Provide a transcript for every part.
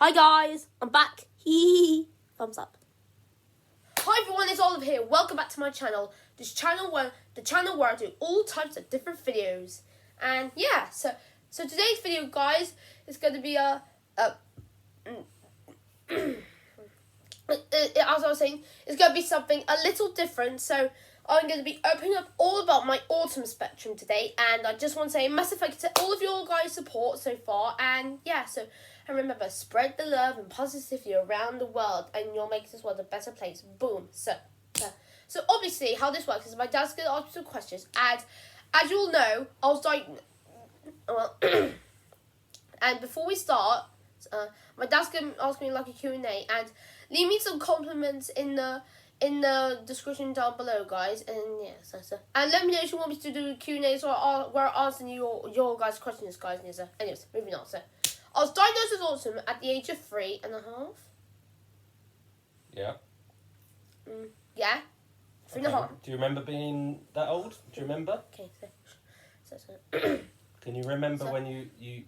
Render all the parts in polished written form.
Hi guys, I'm back. Hee. Thumbs up. Hi everyone, it's Olive here. Welcome back to my channel. The channel where I do all types of different videos. And yeah, so today's video, guys, is going to be as I was saying, it's going to be something a little different. So I'm going to be opening up all about my autism spectrum today, and I just want to say a massive thank you to all of your guys' support so far. And yeah, and remember, spread the love and positivity around the world, and you'll make this world a better place. Boom. So obviously, how this works is my dad's going to ask me some questions, and as you all know, I was and before we start, my dad's going to ask me like a Q&A, and leave me some compliments in the description down below, guys. And yeah, and let me know if you want me to do Q&As where I answer your guys' questions, guys. And anyways, moving on. So I was diagnosed with autism at the age of 3.5. Yeah. Yeah. 3.5. Do you remember being that old? Do you remember? Okay. So. Can you remember when you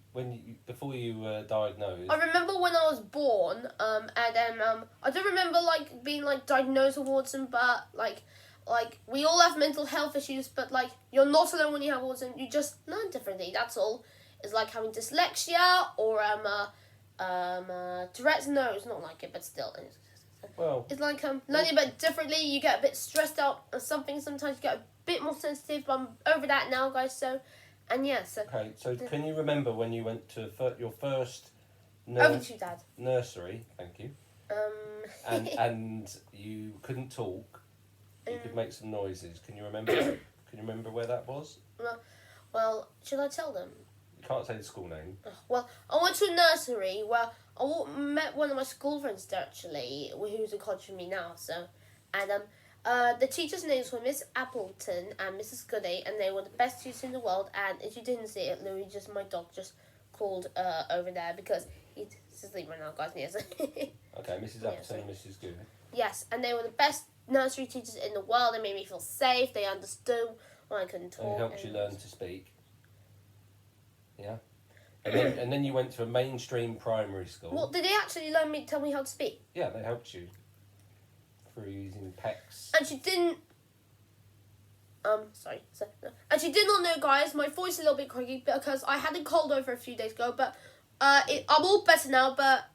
before you were diagnosed? I remember when I was born, and then I don't remember being diagnosed with autism, but like we all have mental health issues, but you're not alone when you have autism. You just learn differently. That's all. It's like having dyslexia or Tourette's. No, it's not like it, but still. Well, it's like learning a bit differently. You get a bit stressed out or something. Sometimes you get a bit more sensitive. But I'm over that now, guys. And yeah, okay, so can you remember when you went to your first over to you, Dad. Nursery? Thank you. And you couldn't talk. You could make some noises. Can you remember? Can you remember where that was? Well, should I tell them? You can't say the school name. Well, I went to a nursery where I met one of my school friends there, actually, who's in college with me now. The teachers' names were Miss Appleton and Mrs. Goody, and they were the best teachers in the world. And if you didn't see it, Louis, my dog, just called over there because he's asleep right now, guys. Yes. Okay, Mrs. Appleton and Mrs. Goody. Yes, and they were the best nursery teachers in the world. They made me feel safe. They understood when I couldn't talk. And helped you learn to speak. Yeah. And then you went to a mainstream primary school. Well, did they actually tell me how to speak? Yeah, they helped you through using PECs. And she didn't. Sorry. And she did not know, guys. My voice is a little bit croaky because I had a cold over a few days ago. But I'm all better now. But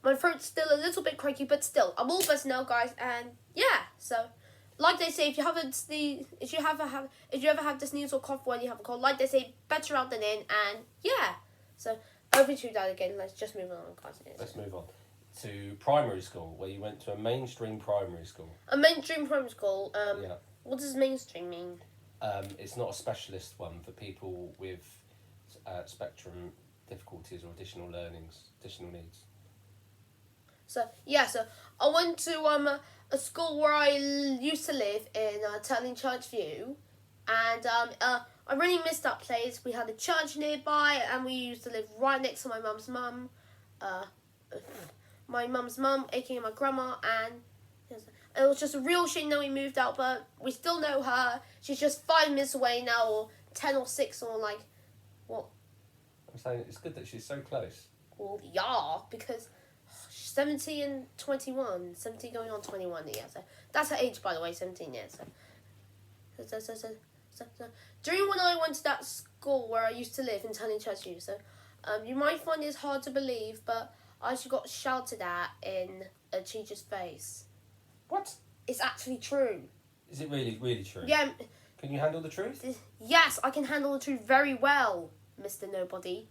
my throat's still a little bit croaky. But still, I'm all better now, guys. And yeah, so. Like they say, if you ever have to sneeze or cough when you have a cold, like they say, better out than in, and yeah. So over to that again. Let's just move on, guys. Let's move on to primary school, where you went to a mainstream primary school. A mainstream primary school. Yeah. What does mainstream mean? It's not a specialist one for people with spectrum difficulties or additional needs. So I went to a school where I used to live in Turning Church View, and I really missed that place. We had a church nearby, and we used to live right next to my mum's mum, aka my grandma, and it was just a real shame that we moved out, but we still know her. She's just 5 minutes away now, or 10 or 6, or what? I'm saying it's good that she's so close. Well, yeah, because 70 and 21. 70 going on 21, yeah. So that's her age, by the way, 17 years. So during when I went to that school where I used to live in Turning Church View, you might find this hard to believe, but I actually got shouted at in a teacher's face. What? It's actually true. Is it really, really true? Yeah. Can you handle the truth? Yes, I can handle the truth very well, Mr. Nobody.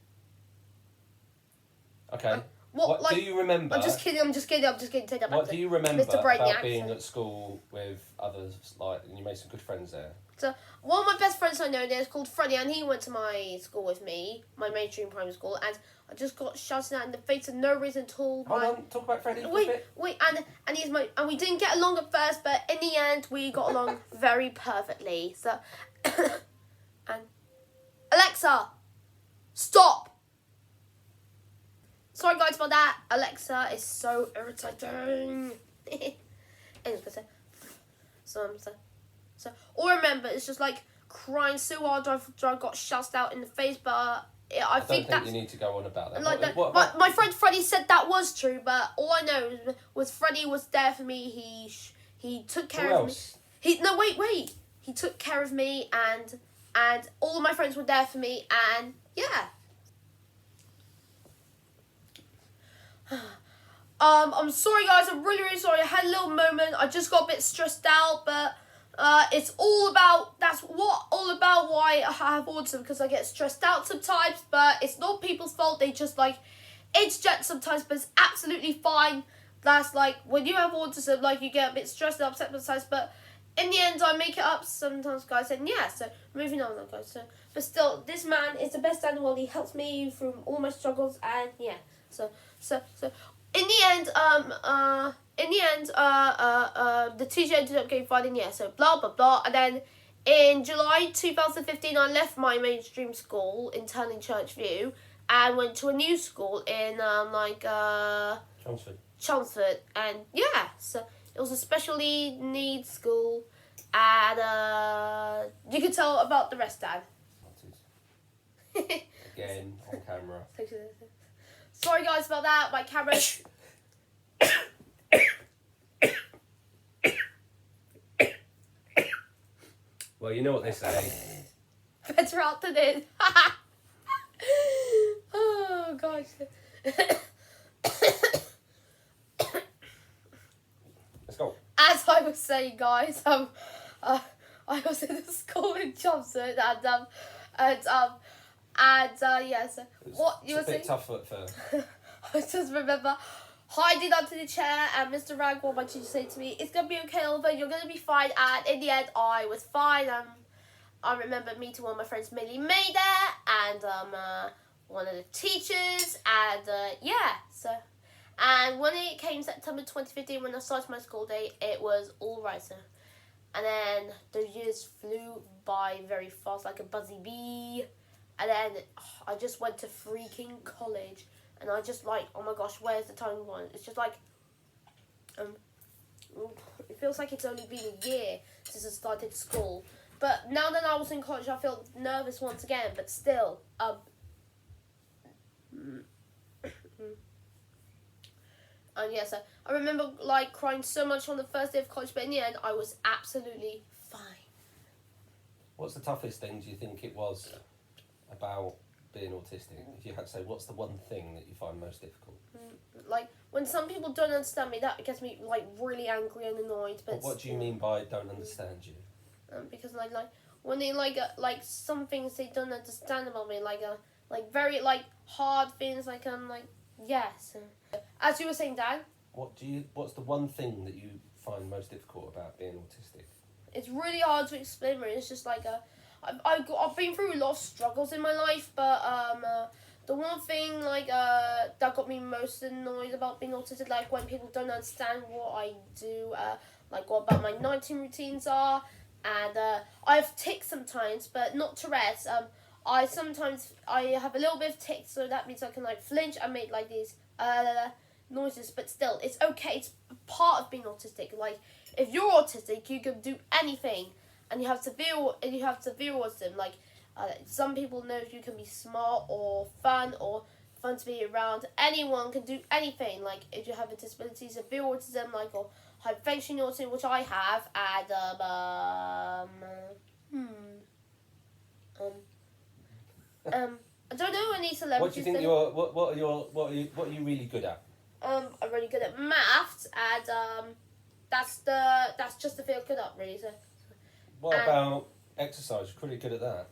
Okay. What do you remember? I'm just kidding. Take that back. What do you remember Mr. Brainiac, about being at school with others, and you made some good friends there? So, one of my best friends I know there is called Freddie, and he went to my school with me, my mainstream primary school, and I just got shouted at in the face for no reason at all. Hold on, talk about Freddie for a bit. And he's and we didn't get along at first, but in the end, we got along very perfectly. So, and Alexa, stop! Sorry guys about that. Alexa is so irritating. Anyway, so all I remember is just crying so hard I got shouted out in the face, but I don't think think you need to go on about that. Like what about... my friend Freddie said that was true, but all I know was Freddie was there for me. He took care of me. Wait. He took care of me, and all of my friends were there for me, and yeah. I'm sorry guys, I'm really, really sorry. I had a little moment. I just got a bit stressed out, but it's all about why I have autism, because I get stressed out sometimes, but it's not people's fault. They just like interject sometimes, but it's absolutely fine. That's like when you have autism, like you get a bit stressed and upset sometimes, but in the end I make it up sometimes, guys. And yeah, so moving on, guys. So, but still, this man is the best dad in the world. He helps me through all my struggles, and yeah. So. In the end, the teacher ended up getting fired, and yeah, so blah, blah, blah. And then in July 2015, I left my mainstream school in Turning Churchview and went to a new school in, Chelmsford. And yeah, so it was a specially needs school, and you can tell about the rest, Dad. Again, on camera. Sorry guys about that, my camera. Well, you know what they say. Better out than in. Oh gosh. Let's go. As I was saying, guys, I was in a school in Johnson, yeah. So what you were saying? It's a bit tough at first. I just remember hiding under the chair, and Mr. Ragwell, my teacher, said to me, "It's gonna be okay, Oliver. You're gonna be fine." And in the end, I was fine. I remember meeting one of my friends, Millie May, there, and one of the teachers, and yeah. So, and when it came September 2015, when I started my school day, it was all right. So, and then the years flew by very fast, like a buzzy bee. And then I just went to freaking college. And I just like, oh my gosh, where's the time gone? It's just like, it feels like it's only been a year since I started school. But now that I was in college, I feel nervous once again. But still, and yes, I remember like crying so much on the first day of college. But in the end, I was absolutely fine. What's the toughest thing do you think it was about being autistic? If you had to say, what's the one thing that you find most difficult? Like when some people don't understand me, that gets me like really angry and annoyed. But what do you mean by don't understand you? Because like when they like some things they don't understand about me, like very like hard things, like yes. As you were saying, Dad. What's the one thing that you find most difficult about being autistic? It's really hard to explain. Really, it's just like I've been through a lot of struggles in my life, but the one thing that got me most annoyed about being autistic, like when people don't understand what I do, like what about my nighttime routines are, and I have tics sometimes, but not Tourette's. I have a little bit of tics, so that means I can like flinch and make like these noises, but still, it's okay. It's part of being autistic. Like if you're autistic, you can do anything. And you have severe autism. Like some people know you can be smart or fun to be around. Anyone can do anything. Like if you have a disability, severe autism, like or high functioning autism, which I have, and I don't know any celebrities. What do you think what are you really good at? I'm really good at maths, and that's just to feel good at, really. So. What about exercise? You're pretty good at that.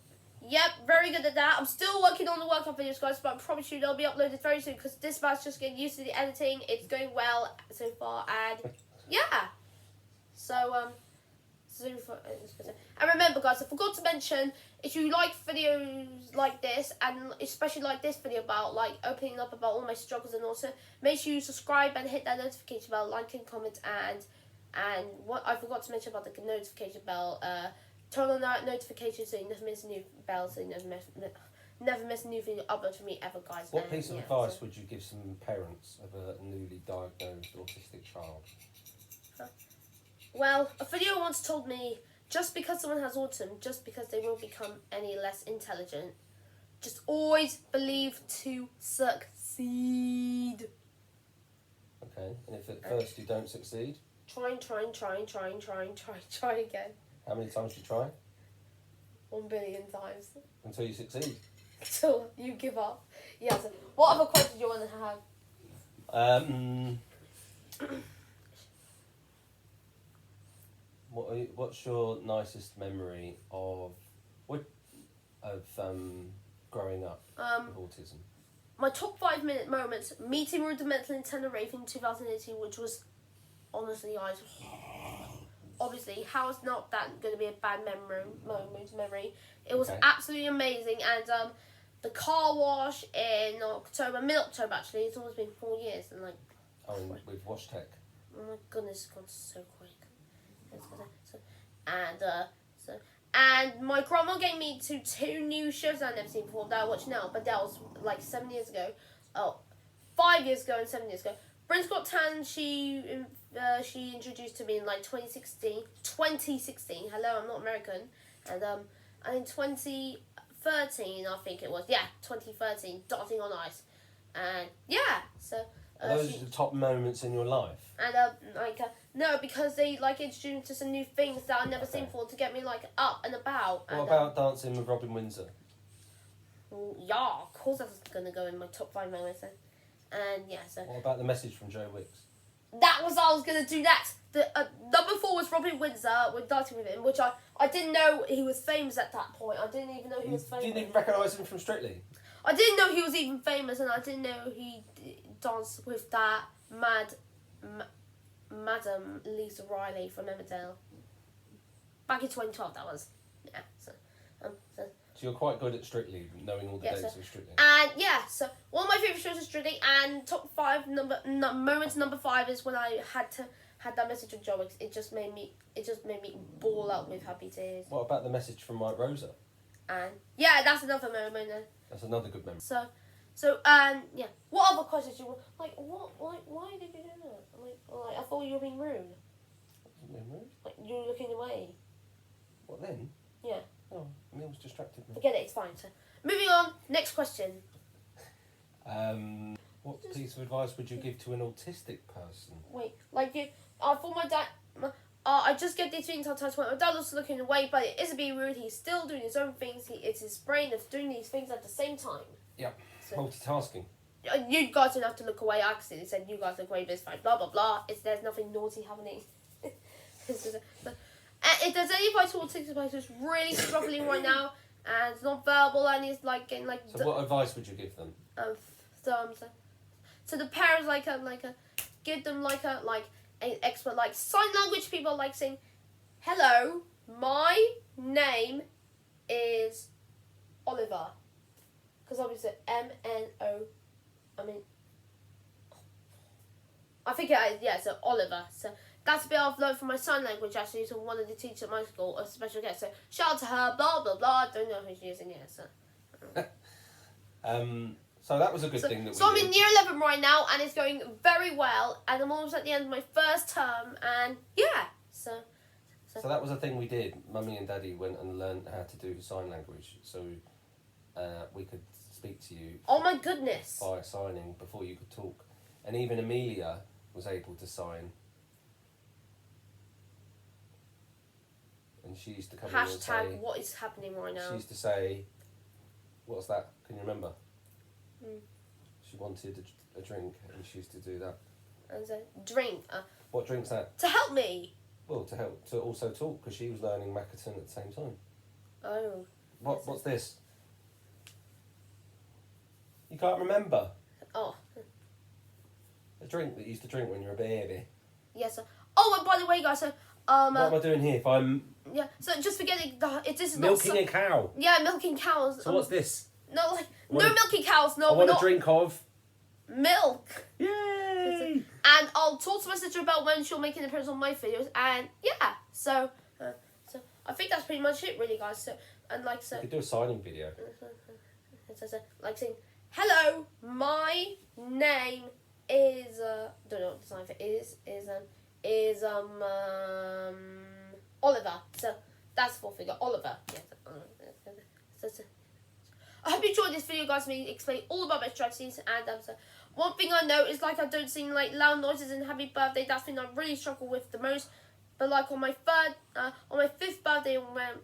Yep, very good at that. I'm still working on the workout videos, guys, but I promise you they'll be uploaded very soon because this man's just getting used to the editing. It's going well so far, and yeah. So, and remember, guys, I forgot to mention, if you like videos like this, and especially like this video about like opening up about all my struggles, and also make sure you subscribe and hit that notification bell, like and comment, and what I forgot to mention about the notification bell, turn on that notification so you never miss a new bell, so you never miss a new video upload from me ever, guys. What piece of advice would you give some parents of a newly diagnosed autistic child? Well, a video once told me, just because someone has autism, just because they won't become any less intelligent, just always believe to succeed. Okay, and if at first you don't succeed? Try again. How many times do you try? 1 billion times. Until you succeed? Until you give up. Yeah, so what other questions do you want to have? What's your nicest memory of growing up with autism? My top 5 minute moments, meeting Rudimental in Tenerife in 2018, which was honestly, guys, obviously, how is not that going to be a bad memory? It was absolutely amazing, and the car wash in mid-October actually, it's almost been 4 years, and like... Oh, with Wash Tech? Oh my goodness, it's gone so quick. And my grandma gave me two new shows I've never seen before that I watch now, but that was like 7 years ago. 5 years ago and 7 years ago. Britain's Got Talent, she introduced to me in like 2016. Hello, I'm not American. And in 2013, I think it was. Yeah, 2013, Dancing on Ice. And yeah, so... Are those the top moments in your life? And no, because they like introduced to some new things that I've never seen before to get me like up and about. What about Dancing with Robin Windsor? Yeah, of course that's gonna go in my top 5 moments then. And yeah, so. What about the message from Joe Wicks? That was what I was gonna do next. The number 4 was Robin Windsor with Dancing with Him, which I didn't know he was famous at that point. I didn't even know he was famous. You didn't even recognise him from Strictly? I didn't know he was even famous, and I didn't know he danced with that Madam Lisa Riley from Emmerdale. Back in 2012, that was. Yeah, so you're quite good at Strictly, knowing all the dates of Strictly. And yeah, so one of my favourite shows is Strictly, and top 5 moments number 5 is when I had that message of Joe Wicks. It just made me ball up with happy tears. What about the message from White Rosa? And yeah, that's another moment. That's another good memory. So yeah. What other questions you like? What? Like, why did you do that? Like I thought you were being rude. Being rude? Like you were looking away. What then? Yeah. Oh, Neil's distracted me. Forget it. It's fine. So moving on. Next question. What piece of advice would you give to an autistic person? Wait, like you? I thought my dad. I just get these things sometimes when my dad was looking away, but it isn't being rude. He's still doing his own things. It's his brain that's doing these things at the same time. Yeah. So, multitasking. You guys don't have to look away. I accidentally said you guys look away, but it's fine. Blah blah blah. There's nothing naughty happening. But if there's any advice to autistic person who's really struggling right now and it's not verbal and he's like getting like. So what advice would you give them? So the parents give them an expert sign language people saying, "Hello, my name is Oliver," because obviously MNO. I think so Oliver. So that's a bit I've learned from my sign language actually. So one of the teachers at my school, a special guest. So shout out to her. Blah blah blah. Don't know who's using it. So. So that was a good thing that we So I'm in year 11 right now, and it's going very well, and I'm almost at the end of my first term, and yeah, so that was a thing we did. Mummy and Daddy went and learned how to do sign language, so we could speak to you. Oh my goodness! By signing before you could talk, and even Amelia was able to sign. And she used to come in and say, what is happening right now? She used to say, "What's that? Can you remember?" She wanted a drink, and she used to do that. And so, drink. What drink's that? To help me. Well, to help to also talk, because she was learning Makaton at the same time. Oh. What's this? You can't remember? Oh. A drink that you used to drink when you were a baby. Yes. Oh, and by the way, guys, so what am I doing here? If I'm. Yeah. So just forgetting this is milking a cow. Yeah, milking cows. So what's this? No, no milking cows. No, I want a drink of milk. Yay! And I'll talk to my sister about when she'll make an appearance on my videos. And yeah, so I think that's pretty much it, really, guys. So you could do a signing video. Saying, "Hello, my name is don't know what the sign for is Oliver." So that's 4 figure Oliver. Yeah. I hope you enjoyed this video, guys. Me explain all about my strategies. And so one thing I know is like I don't sing like loud noises in Happy Birthday. That's the thing I really struggle with the most. But like on my fifth birthday, when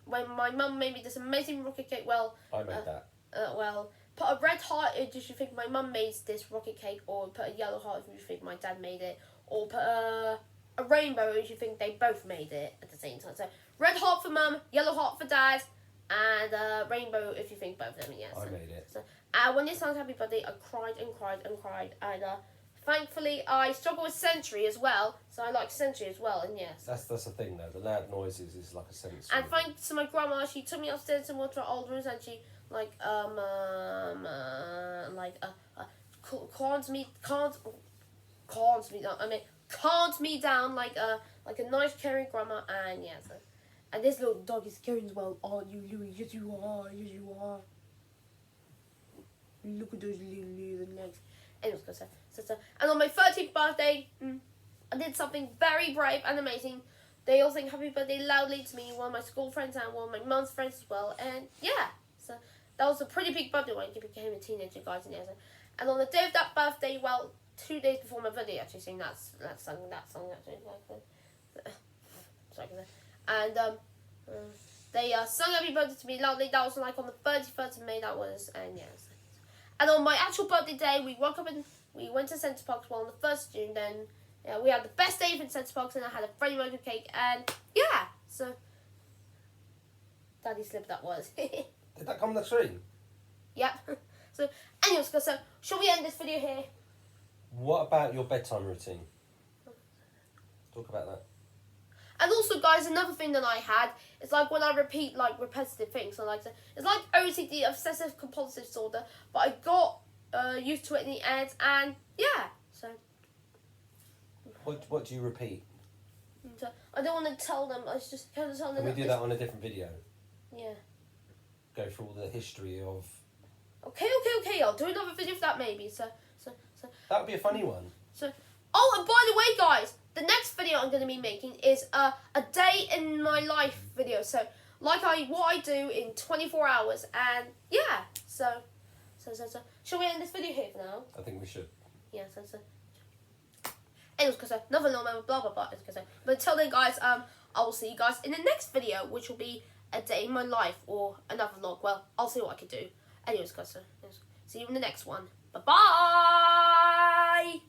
my mum made me this amazing rocket cake. Well, I made that. Well, put a red heart if you think my mum made this rocket cake, or put a yellow heart if you think my dad made it, or put a rainbow if you think they both made it at the same time. So red heart for mum, yellow heart for dad, and rainbow if you think both of them. Yes. I made it. So, when it sounds Happy Birthday, I cried and cried and cried, and thankfully I struggle with sensory as well, so I like sensory as well. And yes. That's the thing though. The loud noises is like a sensory. And thanks to my grandma, she took me upstairs in one of our old rooms, and she calmed me down like a nice caring grandma. And yes, and this little dog is caring as well. Aren't you, Louis? Yes you are. Yes you are. Look at those little legs. Anyways, so and on my 13th birthday, I did something very brave and amazing. They all sang Happy Birthday loudly to me, one of my school friends and one of my mum's friends as well. And yeah, so that was a pretty big birthday when I became a teenager, guys. And on the day of that birthday, well, 2 days before my birthday, actually sang that song actually. Sorry. And they sung Happy Birthday to me loudly. That was like on the 31st of May. That was, and yes. And on my actual birthday day, we woke up and we went to Centre Parks. Well, on the 1st of June, then we had the best day in Centre Parks, and I had a Freddie Mercury cake, and yeah, so Daddy slip that was. Did that come on the tree? Yep. So, anyways, so shall we end this video here? What about your bedtime routine? Talk about that. And also, guys, another thing that I had is like when I repeat like repetitive things. So like it's like OCD, obsessive compulsive disorder, but I got used to it in the end, and yeah. So. What do you repeat? So, I don't want to tell them. I just kind of tell them. Can we do that on a different video? Yeah. Go through all the history of. Okay. I'll do another video for that maybe. So. That would be a funny one. So. Oh, and by the way, guys, the next video I'm going to be making is a day in my life video. So, like what I do in 24 hours, and yeah. So. Shall we end this video here for now? I think we should. Yeah. Anyways, because another little moment, blah blah blah. But until then, guys, I will see you guys in the next video, which will be a day in my life or another vlog. Well, I'll see what I can do. Anyways, guys, see you in the next one. Bye bye.